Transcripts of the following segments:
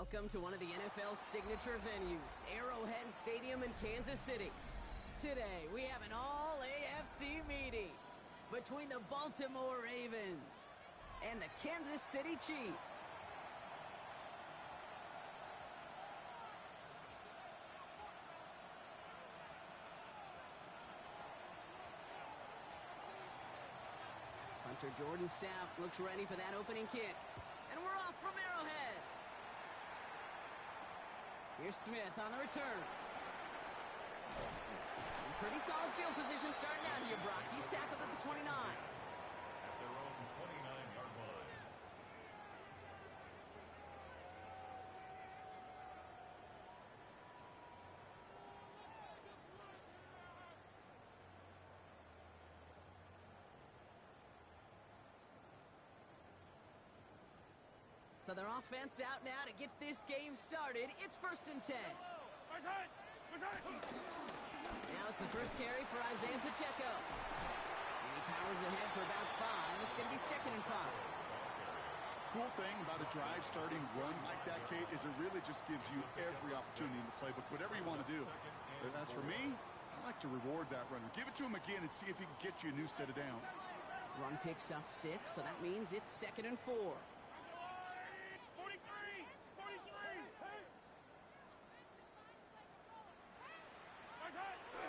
Welcome to one of the NFL's signature venues, Arrowhead Stadium in Kansas City. Today, we have an all-AFC meeting between the Baltimore Ravens and the Kansas City Chiefs. Hunter Jordan Sapp looks ready for that opening kick. And we're off from Arrowhead. Here's Smith on the return. Pretty solid field position starting out here, Brock. He's tackled at the 29. At their own 29-yard line. So their offense out now to get this game started. It's 1st and 10. Now it's the first carry for Isaiah Pacheco. And he powers ahead for about 5. It's going to be 2nd and 5. Cool thing about a drive starting run like that, Kate, is it really just gives you every opportunity in the playbook, whatever you want to do. But as for me, I like to reward that runner. Give it to him again and see if he can get you a new set of downs. Run picks up 6, so that means it's 2nd and 4.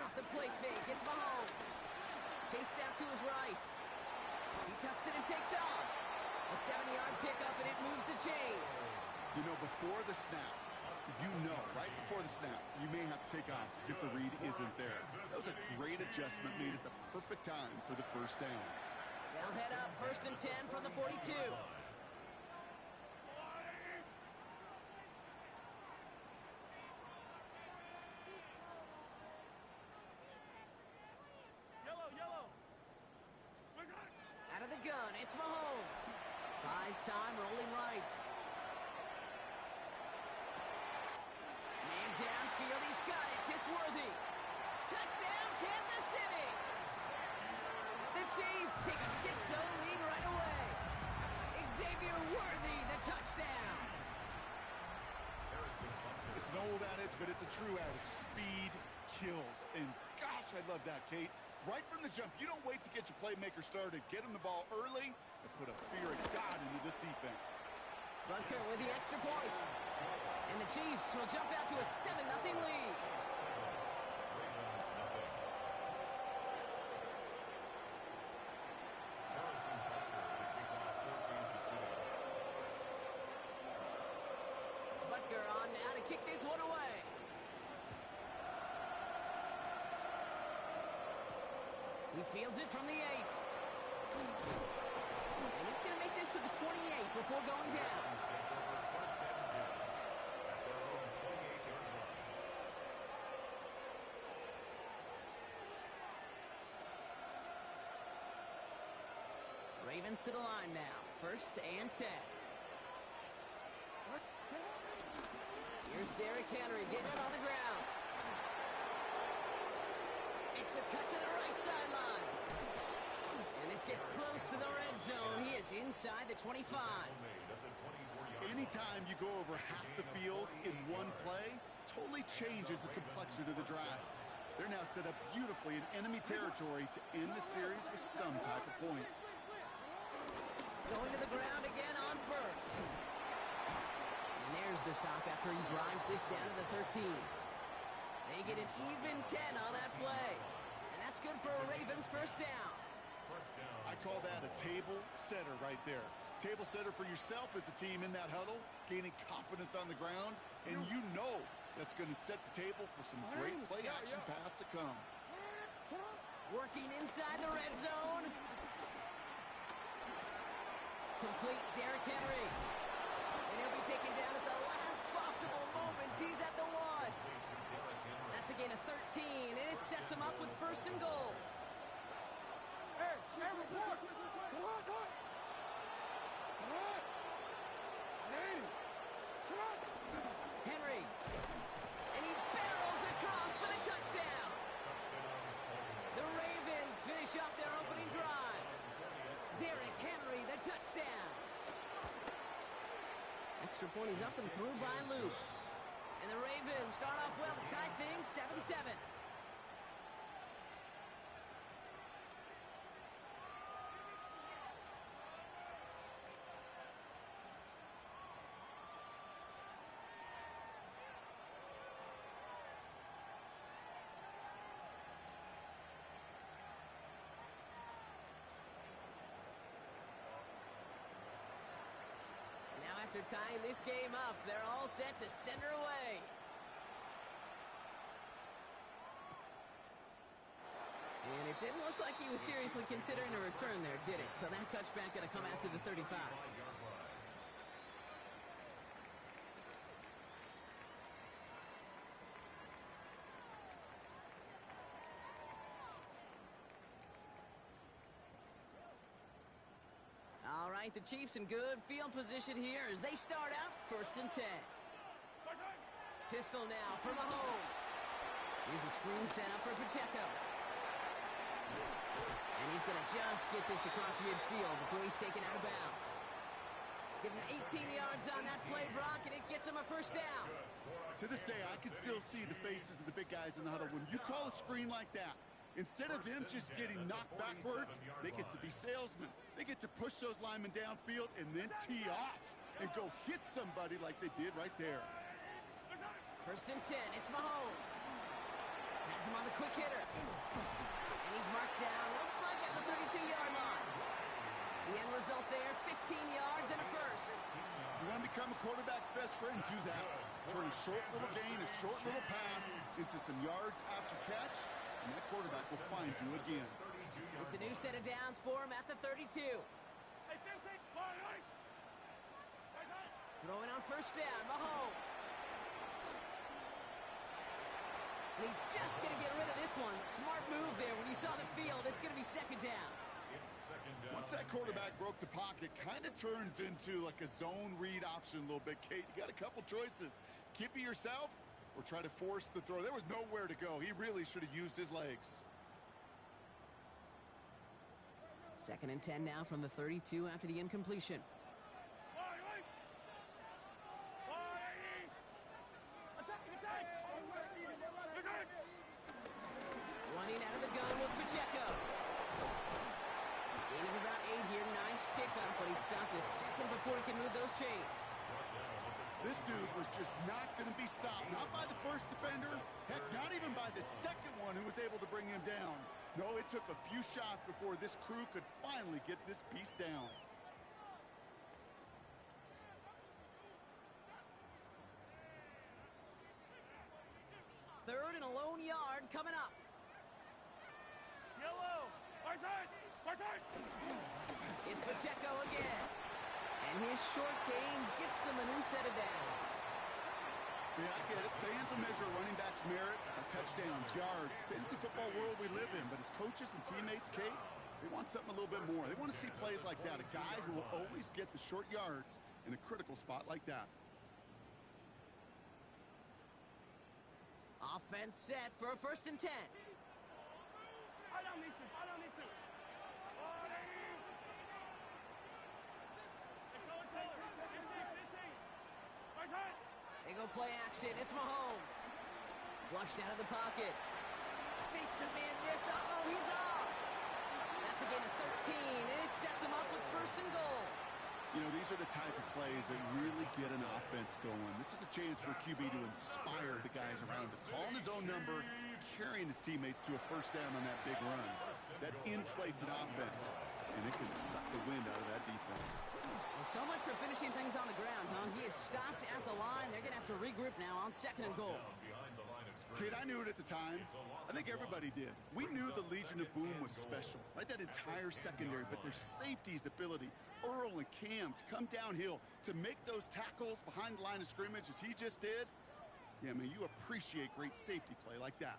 Off the play fake, it's Mahomes. Chased out to his right. He tucks it and takes off. A 7-yard pickup, and it moves the chains. You know, before the snap, right before the snap, you may have to take off if the read isn't there. That was a great adjustment made at the perfect time for the first down. They'll head up 1st and 10 from the 42. Out of the gun, it's Mahomes. Buys time, rolling right. Man downfield, he's got it. It's Worthy. Touchdown, Kansas City. The Chiefs take a 6-0 lead right away. Xavier Worthy, the touchdown. It's an old adage, but it's a true adage. Speed kills. And gosh, I love that, Kate. Right from the jump, you don't wait to get your playmaker started. Get him the ball early and put a fear of God into this defense. Butker with the extra point. And the Chiefs will jump out to a 7-0 lead. Butker on now to kick this one away. He fields it from the 8. And he's going to make this to the 28 before going down. Ravens to the line now. 1st and 10. Here's Derrick Henry getting it on the ground. Makes a cut to the right sideline. And this gets close to the red zone. He is inside the 25. Anytime you go over half the field in one play, totally changes the complexion of the drive. They're now set up beautifully in enemy territory to end the series with some type of points. Going to the ground again on 1st. And there's the stop after he drives this down to the 13. They get an even 10 on that play. And that's good for a Ravens first down. I call that a table setter right there. Table setter for yourself as a team in that huddle, gaining confidence on the ground, and you know that's going to set the table for some great play action pass to come. Working inside the red zone. Complete Derrick Henry. And he'll be taken down at the last possible moment. He's at the 1. That's a gain of 13, and it sets him up with 1st and goal. Hey, report! Come on! Henry. And he barrels across for the touchdown. The Ravens finish off their opening drive. Derrick Henry, the touchdown. extra point. He's up and through by Luke. And the Ravens start off well to tie things 7-7. After tying this game up, they're all set to send her away. And it didn't look like he was seriously considering a return there, did it? So that touchback going to come out to the 35. All right, the Chiefs in good field position here as they start out 1st and 10. Pistol now for Mahomes. Here's a screen set up for Pacheco. And he's going to just get this across midfield before he's taken out of bounds. Give him 18 yards on that play, Brock, and it gets him a 1st down. To this day, I can still see the faces of the big guys in the huddle. When you call a screen like that, instead of them just getting knocked backwards, they get to be salesmen. They get to push those linemen downfield and then tee off and go hit somebody like they did right there. 1st and 10, it's Mahomes. Has him on the quick hitter. And he's marked down, looks like at the 32-yard line. The end result there, 15 yards and a 1st. You want to become a quarterback's best friend, do that. Turn a short little gain, a short little pass into some yards after catch, and that quarterback will find you again. It's a new set of downs for him at the 32. Throwing on 1st down, Mahomes. And he's just going to get rid of this one. Smart move there. When you saw the field, it's going to be 2nd down. Once that quarterback broke the pocket, kind of turns into like a zone read option a little bit, Kate. You got a couple choices. Keep it yourself or try to force the throw. There was nowhere to go. He really should have used his legs. 2nd and 10 now from the 32 after the incompletion. Running out of the gun with Pacheco. Gain of about 8 here. Nice pickup, but he stopped a second before he can move those chains. This dude was just not going to be stopped. Not by the first defender. Heck, not even by the second one who was able to bring him down. No, it took a few shots before this crew could finally get this piece down. Third and a lone yard coming up. Yellow! Far side! Far side! It's Pacheco again. And his short game gets them a new set of downs. Yeah, I get it. Fans will measure running backs' merit by touchdowns, yards. Fantasy football world we live in. But as coaches and teammates, Kate, they want something a little bit more. They want to see plays like that. A guy who will always get the short yards in a critical spot like that. Offense set for a 1st and 10. I don't need to. I don't need to. They go play action. It's Mahomes. Flushed out of the pocket. Makes a man miss. Uh-oh, he's off. That's a gain of 13, and it sets him up with 1st and goal. You know, these are the type of plays that really get an offense going. This is a chance for QB to inspire the guys around him. Calling his own number, carrying his teammates to a 1st down on that big run. That inflates an offense, and it can suck the wind out of that defense. Well, so much for finishing things on the ground, huh? He is stopped at the line. They're going to have to regroup now on 2nd and goal. Kid, I knew it at the time. I think everybody did. We knew the Legion of Boom was special, right? That entire secondary, but their safety's ability, Earl and Cam, to come downhill, to make those tackles behind the line of scrimmage as he just did. Yeah, man, you appreciate great safety play like that.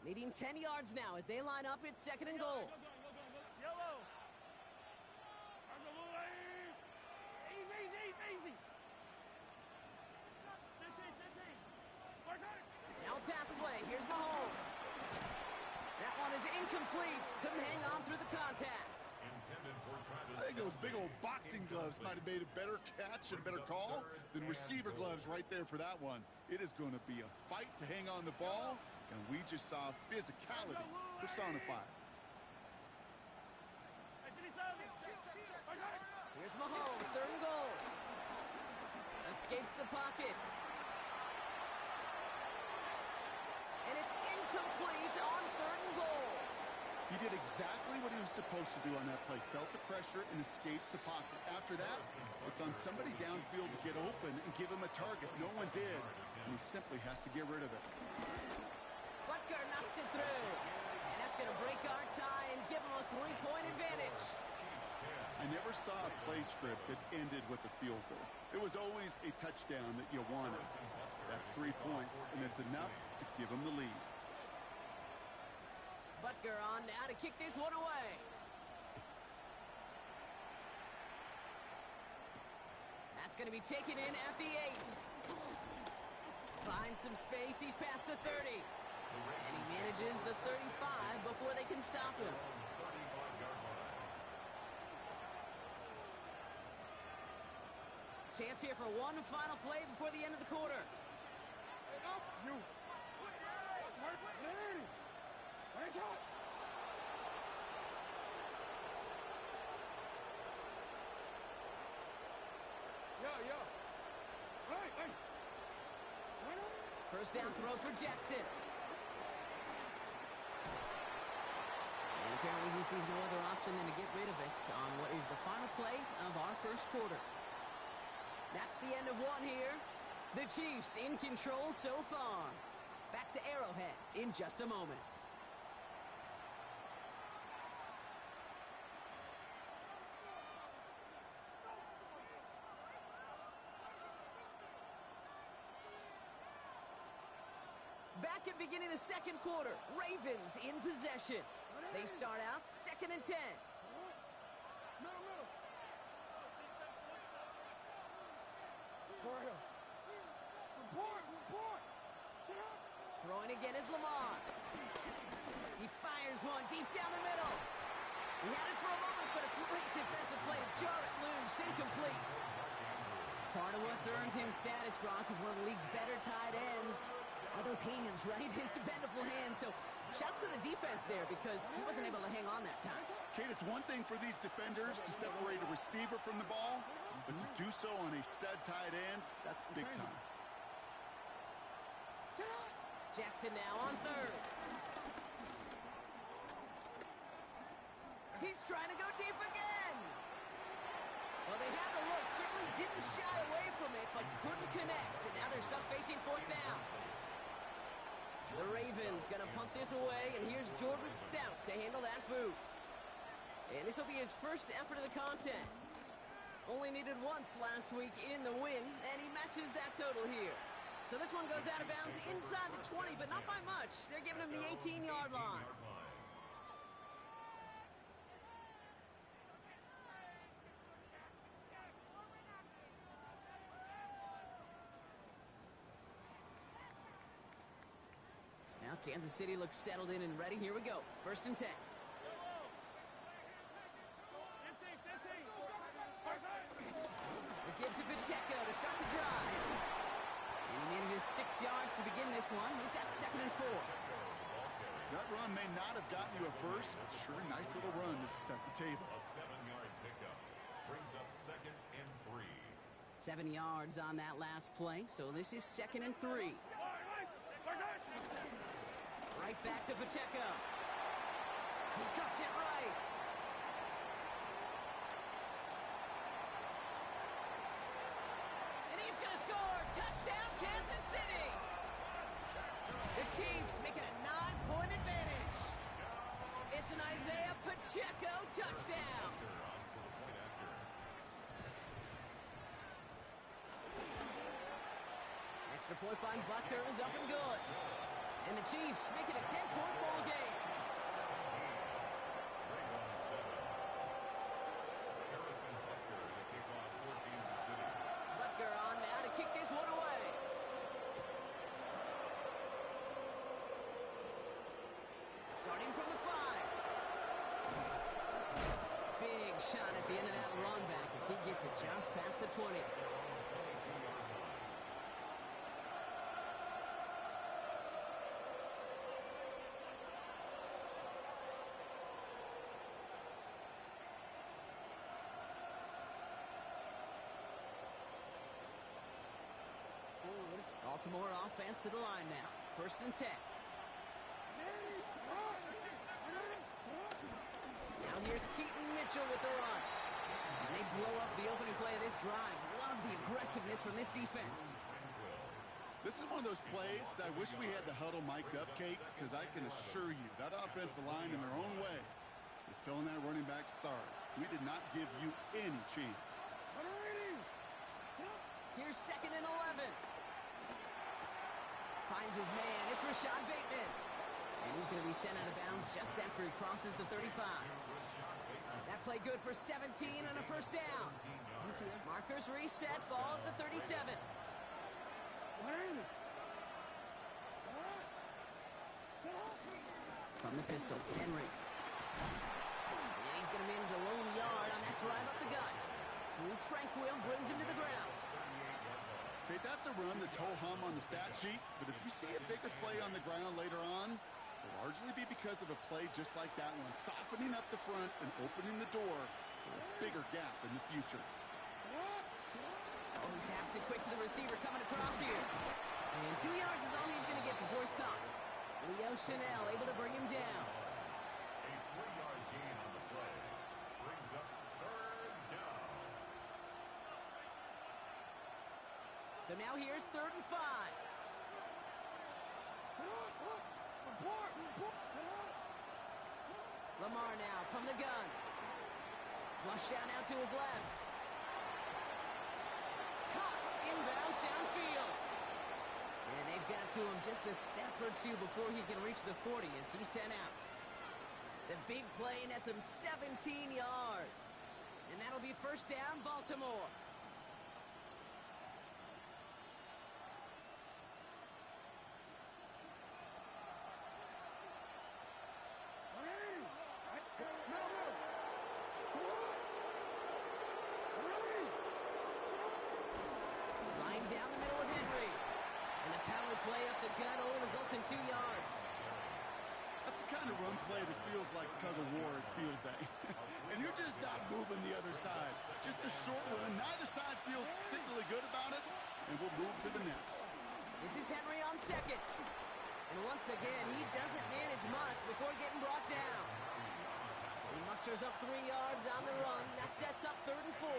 Leading 10 yards now as they line up at 2nd and goal. Yellow! Easy, easy! Now pass play. Here's Mahomes. That one is incomplete. Couldn't hang on through the contact. I think those Big old boxing gloves might have made a better catch and a better call than receiver gloves right there for that one. It is going to be a fight to hang on the ball, and we just saw physicality personified. Here's Mahomes, 3rd and goal. Escapes the pocket. And it's incomplete on 3rd and goal. He did exactly what he was supposed to do on that play. Felt the pressure and escapes the pocket. After that, it's on somebody downfield to get open and give him a target. No one did, and he simply has to get rid of it. Butker knocks it through. And that's going to break our tie and give him a 3-point advantage. I never saw a play script that ended with a field goal. It was always a touchdown that you wanted. That's 3 points, and it's enough to give him the lead. Butker on now to kick this one away. That's going to be taken in at the 8. Finds some space. He's past the 30. And he manages the 35 before they can stop him. Chance here for one final play before the end of the quarter. First down throw for Jackson. And apparently he sees no other option than to get rid of it on what is the final play of our first quarter. That's the end of one here. The Chiefs in control so far. Back to Arrowhead in just a moment. Back at beginning of the second quarter, Ravens in possession. They start out 2nd and 10. Throwing again is Lamar. He fires one deep down the middle. He had it for a moment, but a great defensive play to jar it loose. Incomplete. Part of what's earned him status, Brock, is one of the league's better tight ends. Are those hands, right? His dependable hands. So shouts to the defense there because he wasn't able to hang on that time. Kate, it's one thing for these defenders to separate a receiver from the ball, but to do so on a stud tight end, that's big time. Jackson now on 3rd. He's trying to go deep again. Well, they had the look, certainly didn't shy away from it, but couldn't connect. And now they're stuck facing 4th down. The Ravens gonna punt this away, and here's Jordan Stout to handle that boot. And this will be his first effort of the contest. Only needed once last week in the win, and he matches that total here. So this one goes out of bounds inside the 20, but not by much. They're giving him the 18-yard line. Now Kansas City looks settled in and ready. Here we go. 1st and 10. It gives to Pacheco to start the drive. And he manages 6 yards to begin this one. We've got 2nd and 4. That run may not have gotten you a first, but sure, nice little run to set the table. A 7-yard pickup brings up 2nd and 3. 7 yards on that last play, so this is 2nd and 3. Right back to Pacheco. He cuts it right. And he's going to score. Touchdown, Kansas City. The Chiefs make it a 9-point advantage. It's an Isaiah Pacheco touchdown. Extra point by Butker is up and good. And the Chiefs make it a 10-point ball game. Butker on now to kick this one away. Starting from the 5. Big shot at the end of that run gets it just past the 20. Baltimore offense to the line now. 1st and 10. Now here's Keaton Mitchell with the run. And they blow up the opening play of this drive. Love the aggressiveness from this defense. This is one of those plays that I wish we had the huddle mic'd up, Kate, because I can assure you that offensive line in their own way is telling that running back, sorry, we did not give you any chance. Here's 2nd and 11. Finds his man. It's Rashad Bateman. And he's going to be sent out of bounds just after he crosses the 35. That play good for 17 and a 1st down. Markers reset. Ball at the 37. From the pistol, Henry. And he's going to manage a lone yard on that drive up the gut. Drew Tranquil brings him to the ground. Okay, that's a run that's ho-hum on the stat sheet, but if you see a bigger play on the ground later on, it'll largely be because of a play just like that one, softening up the front and opening the door for a bigger gap in the future. Oh, he taps it quick to the receiver coming across here. And 2 yards is all he's going to get before he's caught. Leo Chanel able to bring him down. A 3-yard gain on the play brings up 3rd down. So now here's 3rd and 5. Lamar now from the gun. Flush down out to his left. Caught inbounds downfield. And they've got to him just a step or two before he can reach the 40 as he's sent out. The big play nets him 17 yards. And that'll be 1st down, Baltimore. Down the middle with Henry. And the power play up the gut only results in 2 yards. That's the kind of run play that feels like tug-of-war at field day. And you're just not moving the other side. Just a short run. Neither side feels particularly good about it. And we'll move to the next. This is Henry on 2nd. And once again, he doesn't manage much before getting brought down. He musters up 3 yards on the run. That sets up 3rd and 4.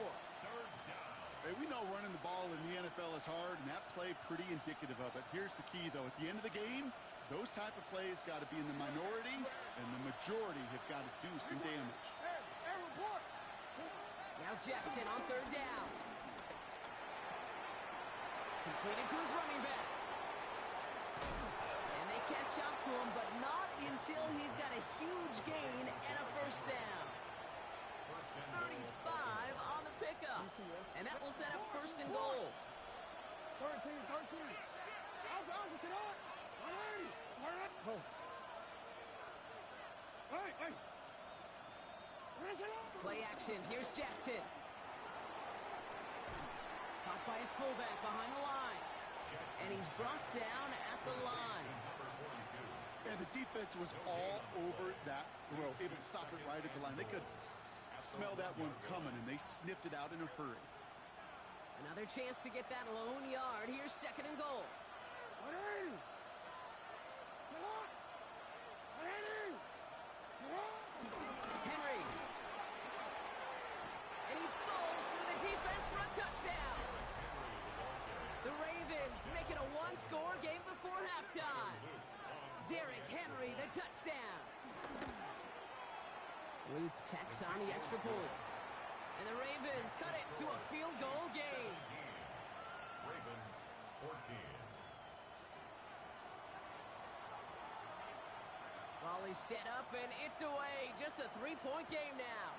Hey, we know running the ball in the NFL is hard, and that play pretty indicative of it. Here's the key, though. At the end of the game, those type of plays got to be in the minority, and the majority have got to do some damage. Now Jackson on 3rd down. Completed to his running back. And they catch up to him, but not until he's got a huge gain and a 1st down. 35 on the pickup. And that will set up 1st and goal. 13. Play action. Here's Jackson. Caught by his fullback behind the line. And he's brought down at the line. And the defense was all over that throw. Able to stop it right at the line. They could smell that one coming, and they sniffed it out in a hurry. Another chance to get that lone yard. Here's 2nd and goal. Henry. And he falls through the defense for a touchdown. The Ravens make it a 1-score game before halftime. Derrick Henry, the touchdown. Luke tacks on the extra point. And the Ravens cut it to a field goal game. Ravens 14. Volley set up and it's away. Just a 3-point game now.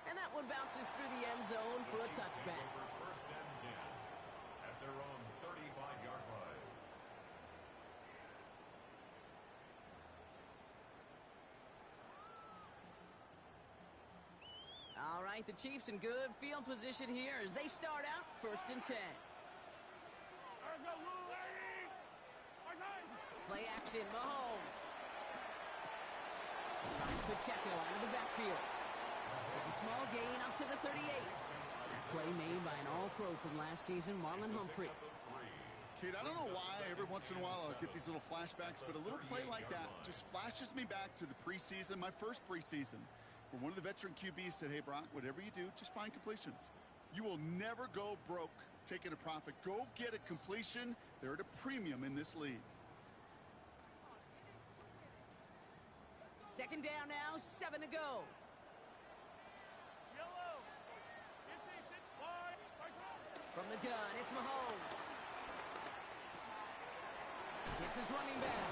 And that one bounces through the end zone for a touchback. 1st and 10 at their own 35-yard line. right, the Chiefs in good field position here as they start out 1st and 10. Play action, Mahomes. Finds Pacheco out of the backfield. It's a small gain up to the 38. That play made by an all-pro from last season, Marlon Humphrey. Kid, I don't know why every once in a while I'll get these little flashbacks, but a little play like that just flashes me back to the preseason, my first preseason, where one of the veteran QBs said, hey, Brock, whatever you do, just find completions. You will never go broke taking a profit. Go get a completion. They're at a premium in this league. 2nd down now, 7 to go. From the gun, it's Mahomes. It's his running back.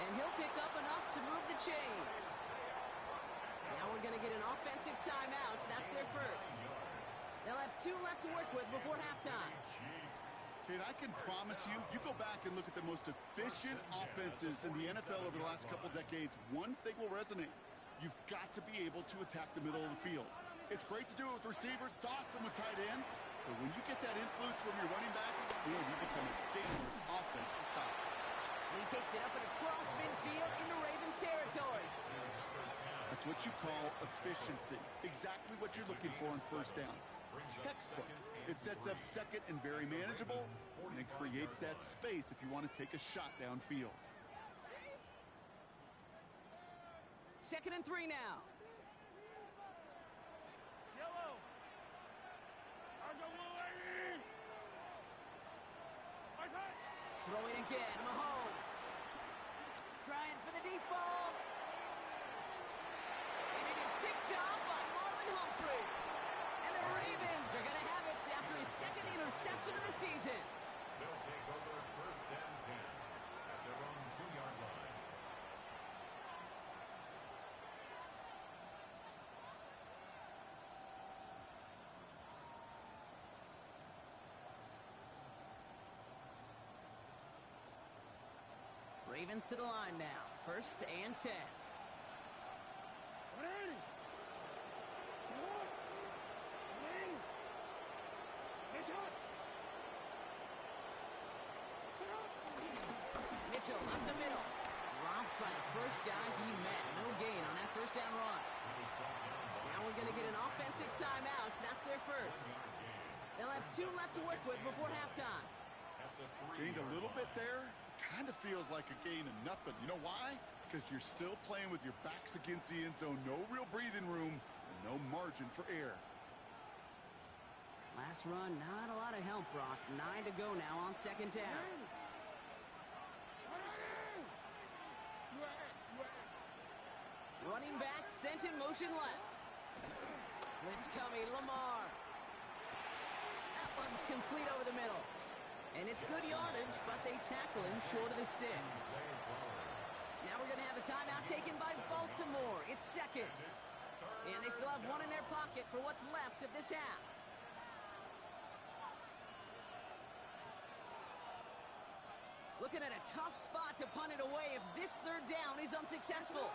And he'll pick up enough to move the chains. Now we're going to get an offensive timeout. That's their first. They'll have 2 left to work with before halftime. Kid, I can promise you, you go back and look at the most efficient offenses in the NFL over the last couple decades, one thing will resonate. You've got to be able to attack the middle of the field. It's great to do it with receivers. It's awesome with tight ends. But when you get that influence from your running backs, you become a dangerous offense to stop. He takes it up and across midfield into Ravens territory. That's what you call efficiency. Exactly what you're looking for on 1st down. Textbook. It sets up 2nd and very manageable, and it creates that space if you want to take a shot downfield. 2nd and 3 now. Throwing again, Mahomes. Trying for the deep ball. And it is picked off by Marlon Humphrey. And the Ravens are going to have it after his 2nd interception of the season. They'll take over 1st and 10 at their own 2-yard line. Ravens to the line now. 1st and 10. Mitchell up the middle. Dropped by the first guy he met. No gain on that 1st down run. Now we're going to get an offensive timeout. That's their first. They'll have 2 left to work with before halftime. Gained a little bit there. Kind of feels like a gain of nothing. You know why? Because you're still playing with your backs against the end zone. No real breathing room and no margin for error. Last run, not a lot of help, Brock. 9 to go now on 2nd down. Running back sent in motion left. Blitz coming, Lamar. That one's complete over the middle. And it's good yardage, but they tackle him short of the sticks. Now we're going to have a timeout taken by Baltimore. It's 2nd. And they still have 1 in their pocket for what's left of this half. Looking at a tough spot to punt it away if this 3rd down is unsuccessful.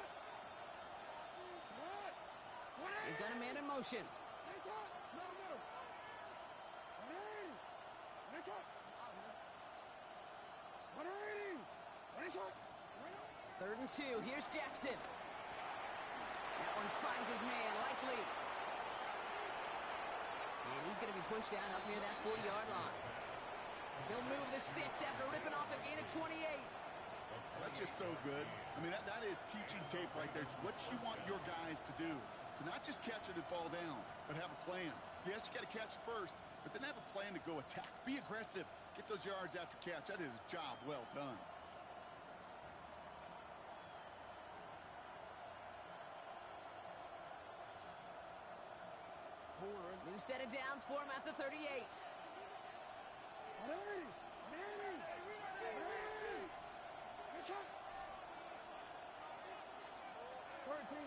They've got a man in motion. 3rd and 2. Here's Jackson. That one finds his man, likely. And he's going to be pushed down up near that 40-yard line. He'll move the sticks after ripping off a gain of 28. That's just so good. I mean, that is teaching tape right there. It's what you want your guys to do. To not just catch it and fall down, but have a plan. Yes, you got to catch it first, but then have a plan to go attack. Be aggressive. Get those yards after catch. That is a job well done. New set of downs for him at the 38.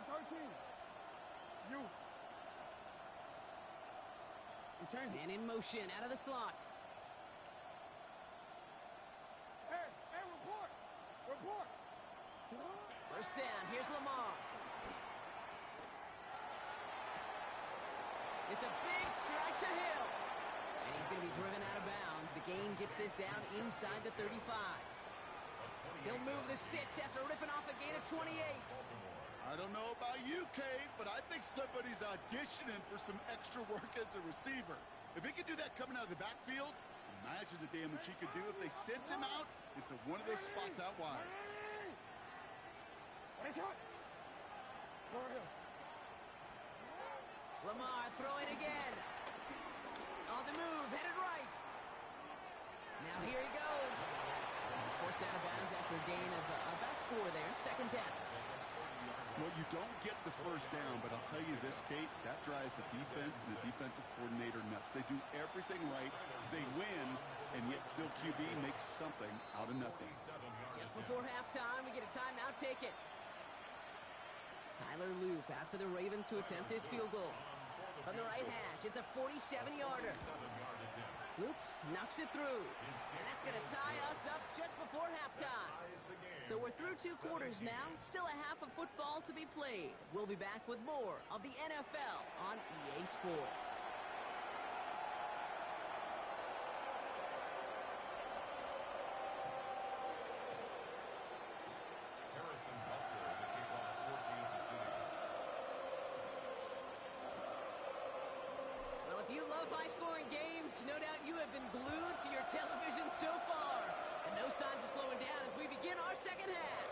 13. You. Man in motion out of the slot. Hey, report. 1st down, here's Lamar. It's a big strike to Hill. And he's going to be driven out of bounds. The gain gets this down inside the 35. He'll move the sticks after ripping off a gain of 28. I don't know about you, Kate, but I think somebody's auditioning for some extra work as a receiver. If he could do that coming out of the backfield, imagine the damage he could do if they sent him out into one of those spots out wide. Lamar throwing again. On the move, headed right. Now here he goes. He's forced out of bounds after a gain of about 4 there. Second down. Well, you don't get the first down, but I'll tell you this, Kate, that drives the defense and the defensive coordinator nuts. They do everything right. They win, and yet still QB makes something out of nothing. Just before halftime, we get a timeout taken. Tyler Loop out for the Ravens to attempt this field goal. From the right hash, it's a 47-yarder. Loop knocks it through. And that's going to tie us up just before halftime. So we're through 2 quarters now. Still a half of football to be played. We'll be back with more of the NFL on EA Sports. If you love high-scoring games, no doubt you have been glued to your television so far. And no signs of slowing down as we begin our second half.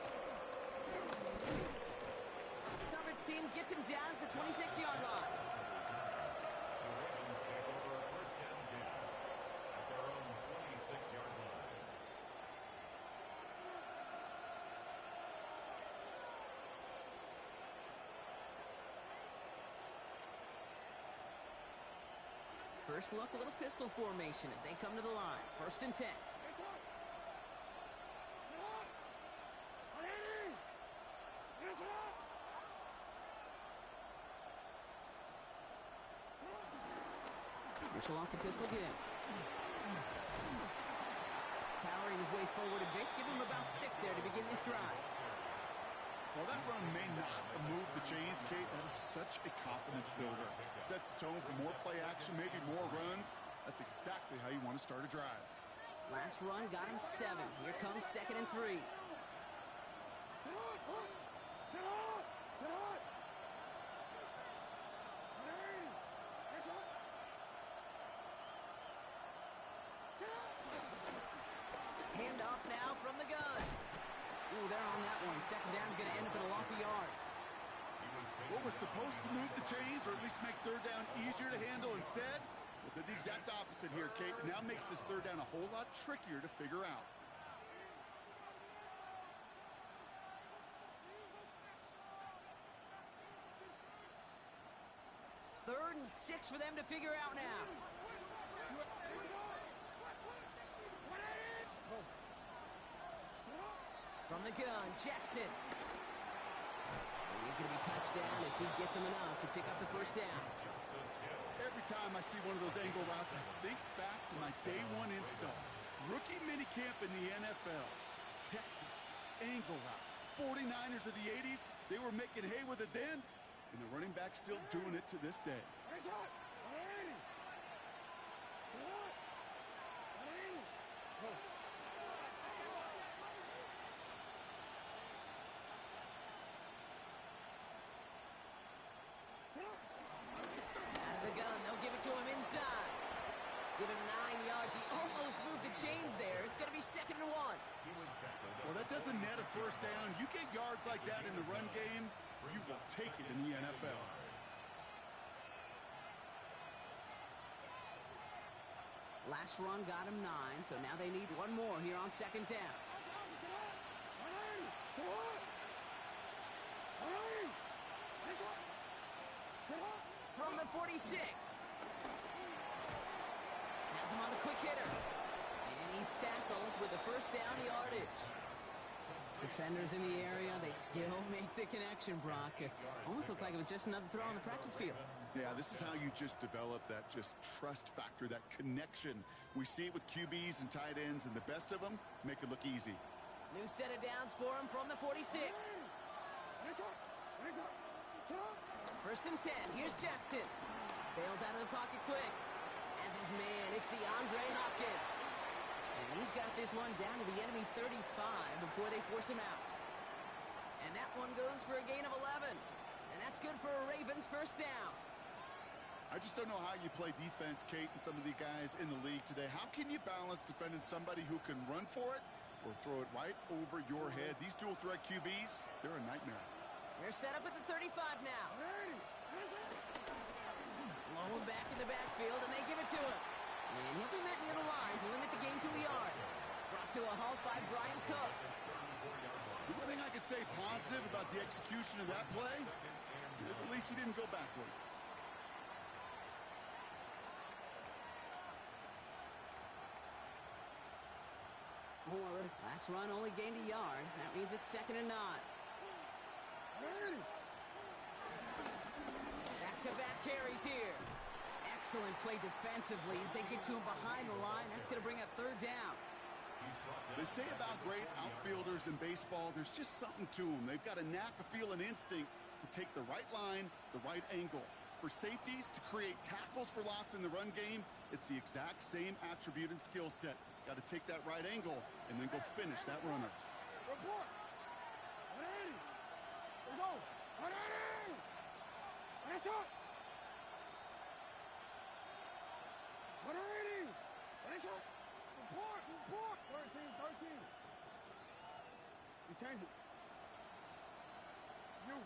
The coverage team gets him down at the 26-yard line. First look, a little pistol formation as they come to the line. 1st and 10. Mitchell off the pistol again. Powering his way forward a bit. Give him about 6 there to begin this drive. Well, that run may not move the chains, Kate. That is such a confidence builder. Sets the tone for more play action, maybe more runs. That's exactly how you want to start a drive. Last run got him 7. Here comes 2nd and 3. Handoff now from the gun. Ooh, they're on that one. Second down is going to end up in a loss of yards. What was supposed to move the chains, or at least make 3rd down easier to handle instead? Well, did the exact opposite here, Kate. Now makes this 3rd down a whole lot trickier to figure out. Third and 6 for them to figure out now. From the gun, Jackson. And he's going to be touched down as he gets him enough to pick up the 1st down. Every time I see one of those angle routes, I think back to my day 1 install. Rookie minicamp in the NFL. Texas, angle route. 49ers of the 80s, they were making hay with it then, and the running back's still doing it to this day. Out of the gun, they'll give it to him inside. Give him 9 yards. He almost moved the chains there. It's going to be 2nd and 1. Well, that doesn't net a 1st down. You get yards like that in the run game, you will take it in the NFL. Last run got him 9, so now they need 1 more here on 2nd down. From the 46. Has him on the quick hitter. And he's tackled with the 1st down yardage. Defenders in the area, they still make the connection, Brock. Almost looked like it was just another throw on the practice field. Yeah, this is how you just develop that just trust factor, that connection. We see it with QBs and tight ends, and the best of them make it look easy. New set of downs for him from the 46. 1st and 10. Here's Jackson. Bails out of the pocket quick. As his man, it's DeAndre Hopkins. And he's got this one down to the enemy 35 before they force him out. And that one goes for a gain of 11. And that's good for a Ravens first down. I just don't know how you play defense, Kate, and some of the guys in the league today. How can you balance defending somebody who can run for it or throw it right over your head? These dual threat QBs, they're a nightmare. They're set up at the 35 now. Low back in the backfield, and they give it to him. And he'll be met near the line to limit the game to a yard. Brought to a halt by Brian Cook. The one thing I could say positive about the execution of that play is at least he didn't go backwards. Last run only gained a yard. That means it's 2nd and 9. Back-to-back carries here. Excellent play defensively as they get to him behind the line. That's going to bring up 3rd down. They say about great outfielders in baseball, there's just something to them. They've got a knack, a feel, an instinct to take the right line, the right angle. For safeties to create tackles for loss in the run game, it's the exact same attribute and skill set. Got to take that right angle and then go finish that runner. Report. 180. Let's go. 180. Finish up. 180. Finish up. Report. 13. You change it. You.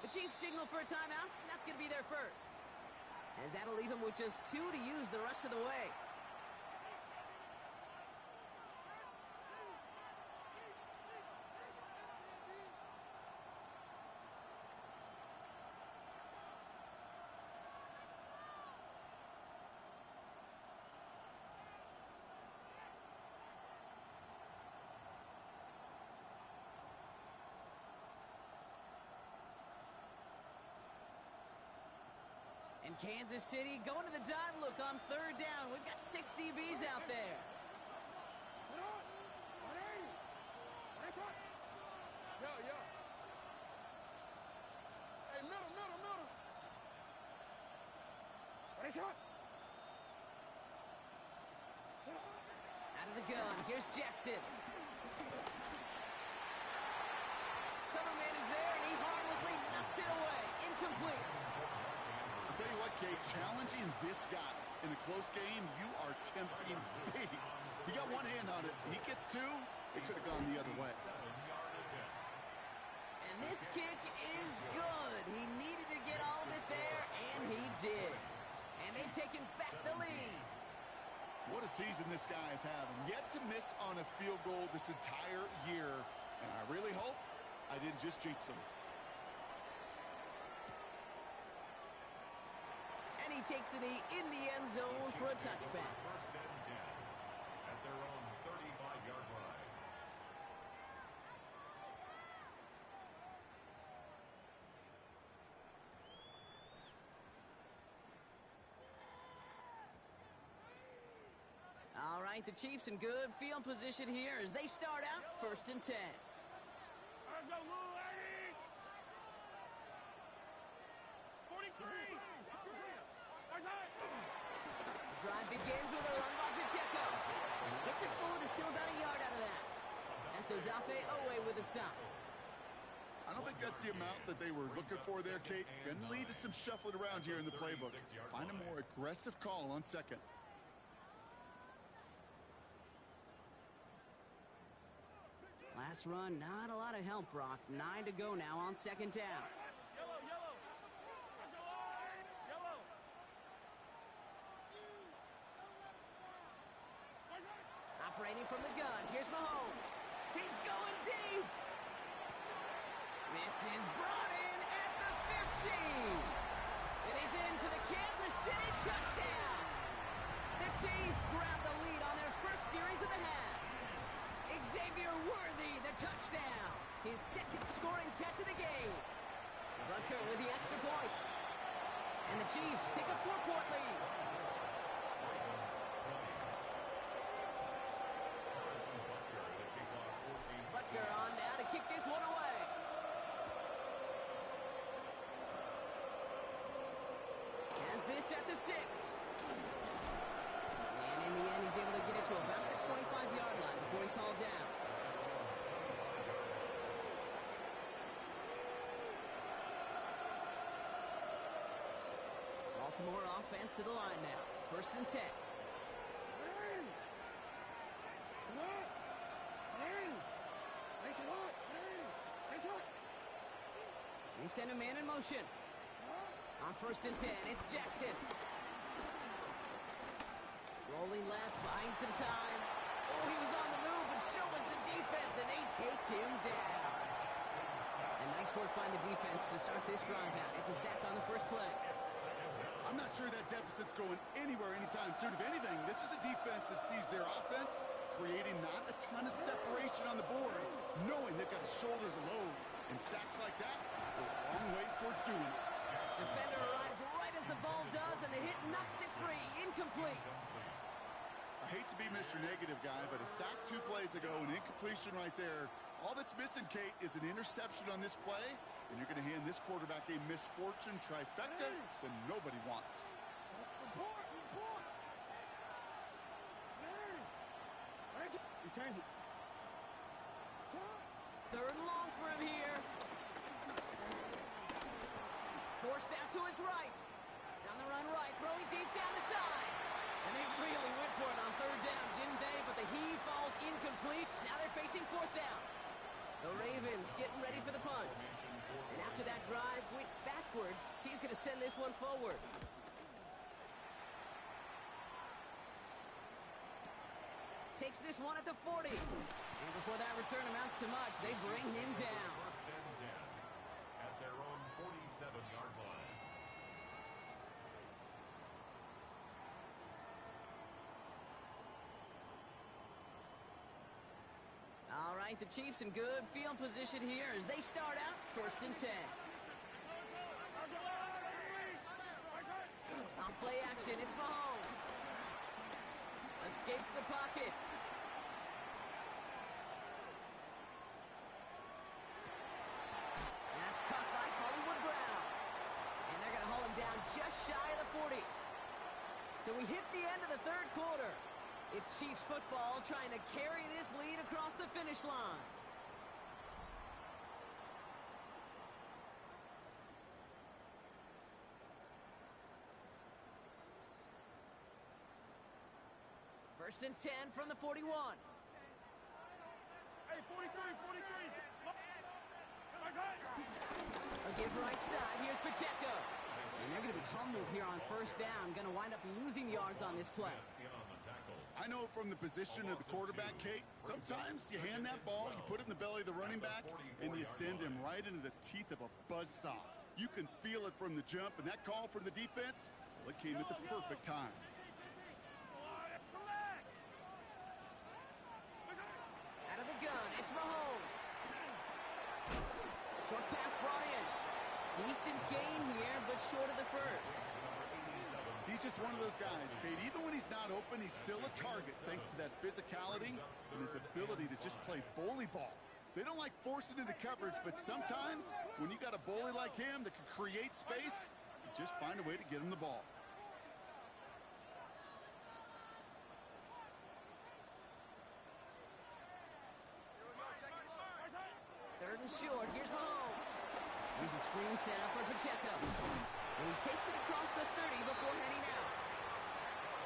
The Chiefs signal for a timeout. That's going to be their first. As that'll leave him with just 2 to use the rest of the way. And Kansas City going to the dive look on 3rd down. We've got 6 DBs out there. Yo. Hey, middle. Finish up. Out of the gun. Here's Jackson. Cover man is there, and he harmlessly knocks it away. Incomplete. I'll tell you what, Kate, challenging this guy in a close game, you are tempting fate. He got one hand on it. He gets 2. It could have gone the other way. And this kick is good. He needed to get all of it there, and he did. And they've taken back the lead. What a season this guy is having. Yet to miss on a field goal this entire year. And I really hope I didn't just jinx him. And he takes a knee in the end zone for a touchback. First and 10 at their own 35-yard line. All right, the Chiefs in good field position here as they start out 1st and 10. Let's go, little lady. 43. Drive begins with a run by Pacheco. And he gets it forward to still about a yard out of that. That's Odafe Owe with a stop. I don't think that's the amount that they were looking for there, Kate. Going to lead to some shuffling around here in the playbook. Find a more aggressive call on 2nd. Last run, not a lot of help, Brock. 9 to go now on 2nd down. Yellow. Operating from the gun, here's Mahomes. He's going deep. This is brought in at the 15. And he's in for the Kansas City touchdown. The Chiefs grab the lead on their first series of the half. Xavier Worthy, the touchdown. His 2nd scoring catch of the game. Butker with the extra point. And the Chiefs take a 4-point lead. Butker on now to kick this one away. And in the end, he's able to get it to about the 25-yard line before he's hauled down. Baltimore offense to the line now. 1st and 10. They send a man in motion. On 1st and 10, it's Jackson. Rolling left, buying some time. Oh, he was on the move, but so was the defense, and they take him down. And nice work by the defense to start this drive down. It's a sack on the first play. I'm not sure that deficit's going anywhere anytime soon. If anything, this is a defense that sees their offense creating not a ton of separation on the board, knowing they've got to shoulder the load. And sacks like that go a long ways towards doing it. Defender arrives right as the ball does, and the hit knocks it free. Incomplete. I hate to be Mr. Negative guy, but a sack 2 plays ago, an incompletion right there. All that's missing, Kate, is an interception on this play, and you're going to hand this quarterback a misfortune trifecta that nobody wants. Third and long for him here. Forced out to his right. Down the run right, throwing deep down the side. And they really went for it on 3rd down, didn't they? But the heave falls incomplete. Now they're facing 4th down. The Ravens getting ready for the punt. And after that drive went backwards, he's going to send this one forward. Takes this one at the 40. And before that return amounts to much, they bring him down. 1st and 10 at their own 47-yard line. All right, the Chiefs in good field position here as they start out 1st and 10. On play action, it's Mahomes. Escapes the pocket. That's caught by Hollywood Brown. And they're going to haul him down just shy of the 40. So we hit the end of the 3rd quarter. It's Chiefs football trying to carry this lead across the finish line. First and 10 from the 41. Hey, 43. A give right side. Here's Pacheco. And they're going to be humbled here on 1st down. Going to wind up losing yards on this play. I know from the position of the quarterback, Kate, sometimes you hand that ball, you put it in the belly of the running back, and you send him right into the teeth of a buzzsaw. You can feel it from the jump, and that call from the defense, well, it came at the perfect time. Out of the gun, it's Mahomes. Short pass brought in. Decent gain here, but short of the first. He's just one of those guys, Kate. Even when he's not open, he's still a target thanks to that physicality and his ability to just play bully ball. They don't like forcing into coverage, but sometimes when you got a bully like him that can create space, you just find a way to get him the ball. Third and short. Here's Mahomes. Here's a screen set up for Pacheco. And he takes it across the 30 before heading out.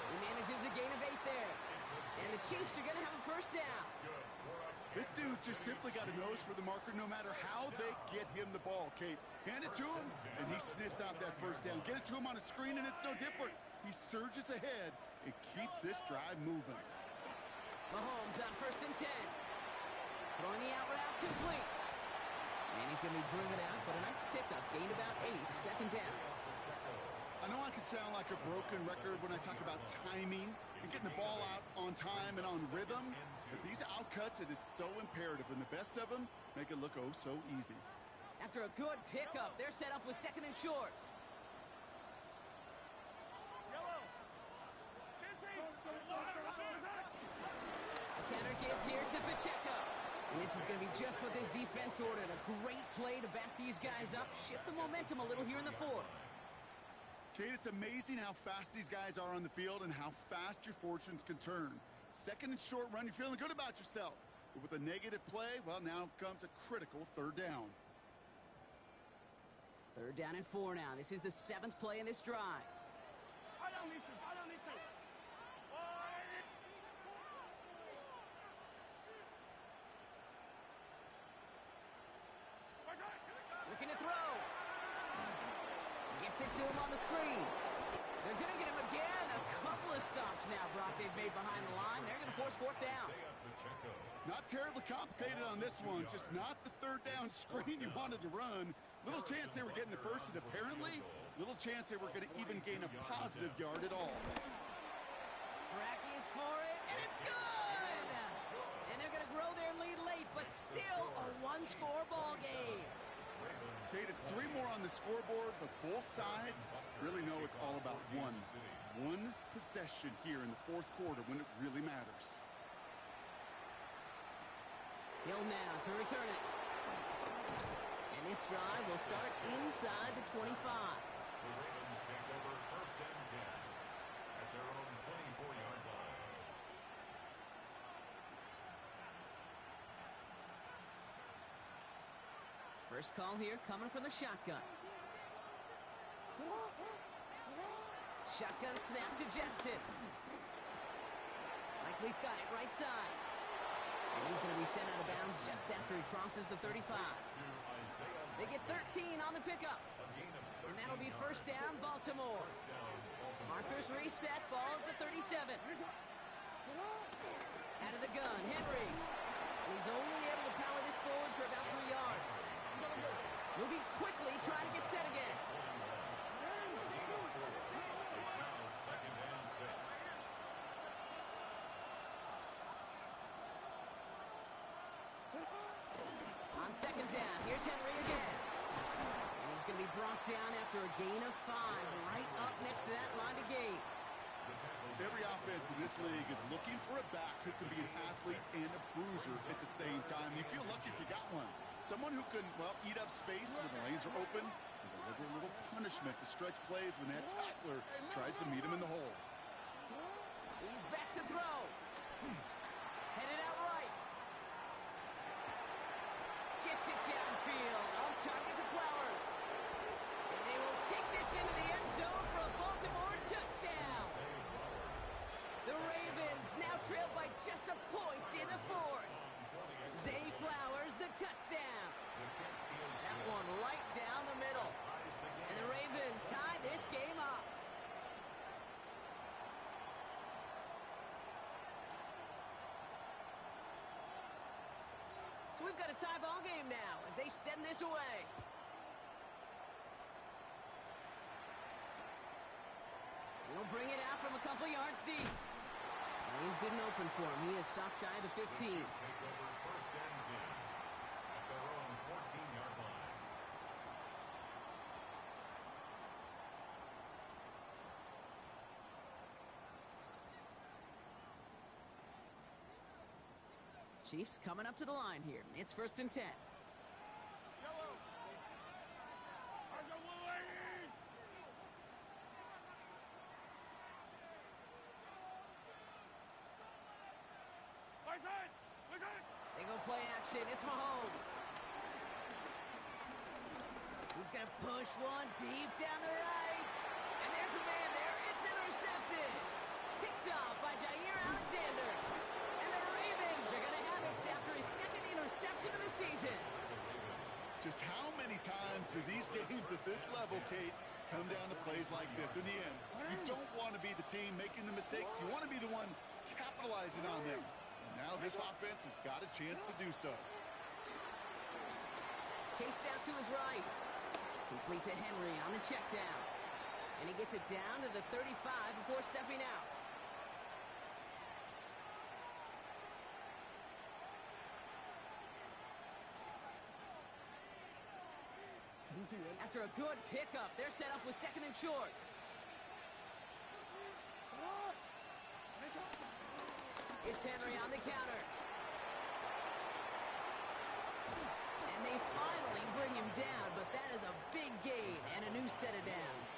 He manages a gain of 8 there. And the Chiefs are going to have a 1st down. This dude's just simply got a nose for the marker no matter how they get him the ball, Kate. Hand it to him, and he sniffs out that 1st down. Get it to him on a screen, and it's no different. He surges ahead and keeps this drive moving. Mahomes on 1st and 10. Throwing the out route complete. And he's going to be driven out, but a nice pickup. Gained about 8, 2nd down. I know I can sound like a broken record when I talk about timing and getting the ball out on time and on rhythm, but these outcuts, it is so imperative, and the best of them make it look oh so easy. After a good pickup, they're set up with 2nd and short. A counter give here to Pacheco. And this is going to be just what this defense ordered. A great play to back these guys up, shift the momentum a little here in the 4th. Kate, it's amazing how fast these guys are on the field and how fast your fortunes can turn. Second and short run, you're feeling good about yourself. But with a negative play, well, now comes a critical third down. Third down and 4 now. This is the 7th play in this drive. Looking to throw. Gets it to him on the screen. They're going to get him again. A couple of stops now, Brock, they've made behind the line. They're going to force 4th down. Not terribly complicated on this one. Just not the third down screen you wanted to run. Little chance they were getting the first, and apparently, little chance they were going to even gain a positive yard at all. Tracking for it, and it's good! And they're going to grow their lead late, but still a one-score ball game. Kate, it's 3 more on the scoreboard, but both sides really know it's all about one possession here in the 4th quarter when it really matters. Hill now to return it. And this drive will start inside the 25. The Ravens take over 1st and 10 at their own 24-yard line. First call here coming from the shotgun. Shotgun snap to Jackson. Likely's got it right side. And he's going to be sent out of bounds just after he crosses the 35. They get 13 on the pickup. And that'll be 1st down, Baltimore. Markers reset, ball at the 37. Out of the gun, Henry. And he's only able to power this forward for about 3 yards. Moving quickly, trying to get set again. It's now 2nd and 6. On 2nd down, here's Henry again. And he's going to be brought down after a gain of 5, right up next to that line to gain. Every offense in this league is looking for a back who can be an athlete and a bruiser at the same time. You feel lucky if you got one. Someone who can, well, eat up space when the lanes are open and deliver a little punishment to stretch plays when that tackler tries to meet him in the hole. He's back to throw. Headed out right. Gets it downfield. On target to Flowers. And they will take this into the end zone for a Baltimore touchdown. The Ravens now trail by just a point in the 4th. Zay Flowers, the touchdown. That one right down the middle. And the Ravens tie this game up. So we've got a tie ball game now as they send this away. He'll bring it out from a couple yards deep. Lanes didn't open for him. He is stopped shy of the 15. Take over 1st and 10 at their own 14-yard line. Chiefs coming up to the line here. It's 1st and 10. They go play action. It's Mahomes. He's going to push one deep down the right. And there's a man there. It's intercepted. Picked off by Jair Alexander. And the Ravens are going to have it after his 2nd interception of the season. Just how many times do these games at this level, Kate, come down to plays like this? In the end, you don't want to be the team making the mistakes. You want to be the one capitalizing on them. Now this offense has got a chance to do so. Chased out to his right. Complete to Henry on the check down. And he gets it down to the 35 before stepping out. After a good pickup, they're set up with 2nd and short. It's Henry on the counter. And they finally bring him down, but that is a big gain and a new set of downs.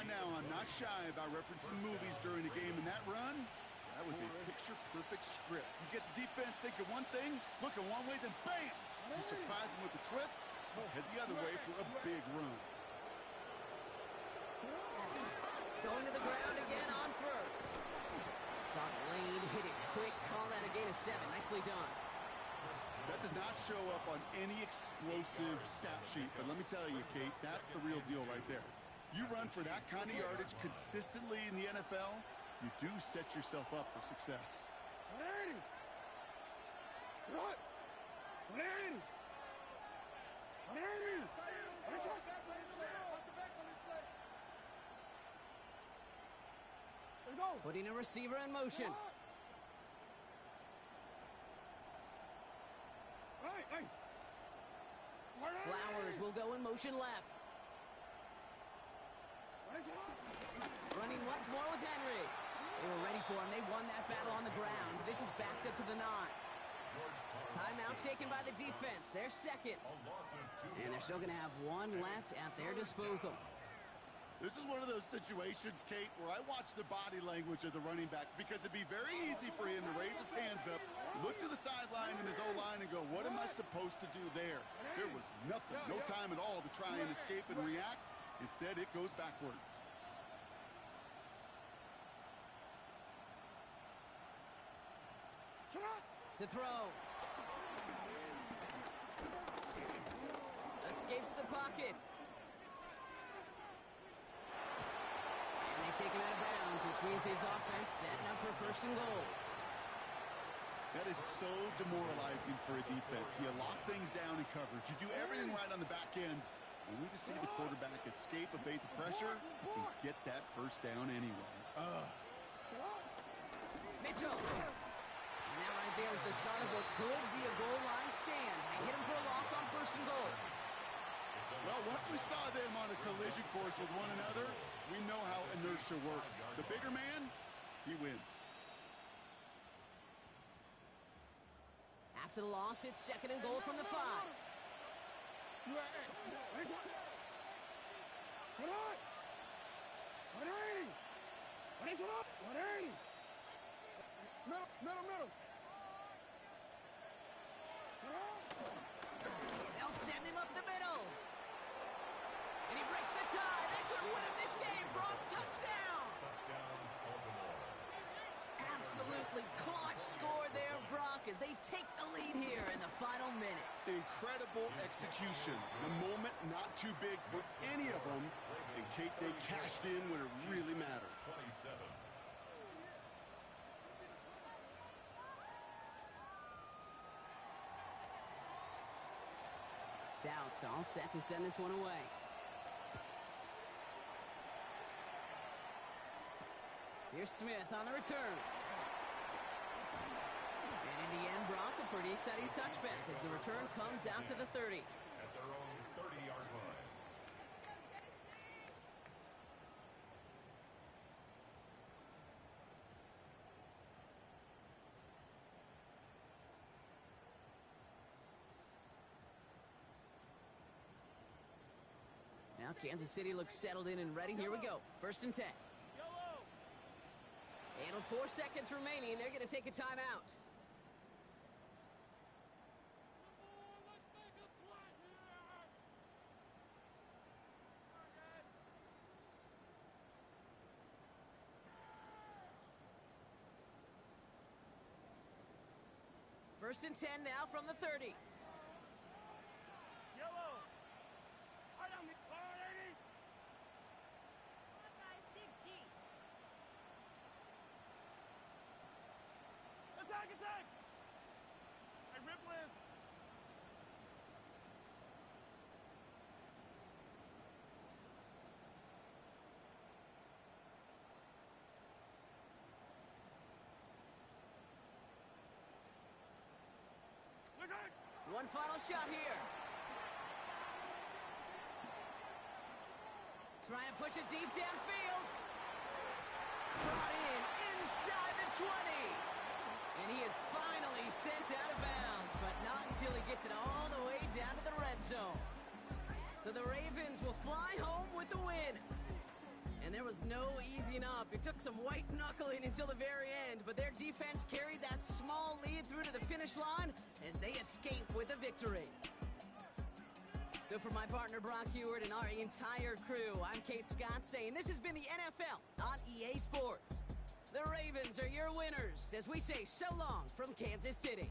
now, I'm not shy about referencing movies during a game, and that run, that was a picture-perfect script. You get the defense thinking one thing, looking one way, then bam! You surprise them with a twist, head the other way for a big run. Going to the ground again on first. Saw the lane, hit it quick, call that a gain of 7. Nicely done. That does not show up on any explosive stat sheet, but let me tell you, Kate, that's the real deal right there. You run for that kind of yardage consistently in the NFL, you do set yourself up for success. Putting a receiver in motion. Flowers will go in motion left. Running once more with Henry. They were ready for him. They won that battle on the ground. This is backed up to the 9. Timeout taken by the defense. Their second. And they're still going to have 1 left at their disposal. This is one of those situations, Kate, where I watch the body language of the running back because it'd be very easy for him to raise his hands up, look to the sideline in his O-line and go, what am I supposed to do there? There was nothing, no time at all to try and escape and react. Instead, it goes backwards. To throw. Escapes the pocket. And they take him out of bounds, which means his offense setting up for first and goal. That is so demoralizing for a defense. You lock things down in coverage. You do everything right on the back end, only to see the quarterback escape, evade the pressure, and get that first down anyway. Mitchell. And that right there is the start of what could be a goal line stand. They hit him for a loss on first and goal. Well, once we saw them on a collision course with one another, we know how inertia works. The bigger man, he wins. After the loss, it's second and goal from the 5. Middle. They'll send him up the middle. And he breaks the tie. That should win him this game. Brock, touchdown. Touchdown, Baltimore. Absolutely clutch score there, Brock, as they take the lead here in the final minutes. Incredible execution. The moment not too big for any of them. And Kate, they cashed in when it really mattered. 27. Stout all set to send this one away. Here's Smith on the return. And in the end, Brock, a pretty exciting touchback as the return comes out to the 30. At their own 30-yard line. Now Kansas City looks settled in and ready. Here we go. First and 10. And 4 seconds remaining. They're going to take a timeout. First and 10 now from the 30. Attack! Hey, Ripley! One final shot here. Trying to push it deep downfield. Brought in inside the 20. And he is finally sent out of bounds, but not until he gets it all the way down to the red zone. So the Ravens will fly home with the win. And there was no easing up. It took some white knuckling until the very end, but their defense carried that small lead through to the finish line as they escape with a victory. So for my partner Brock Heward and our entire crew, I'm Kate Scott saying this has been the NFL on EA Sports. The Ravens are your winners as we say so long from Kansas City.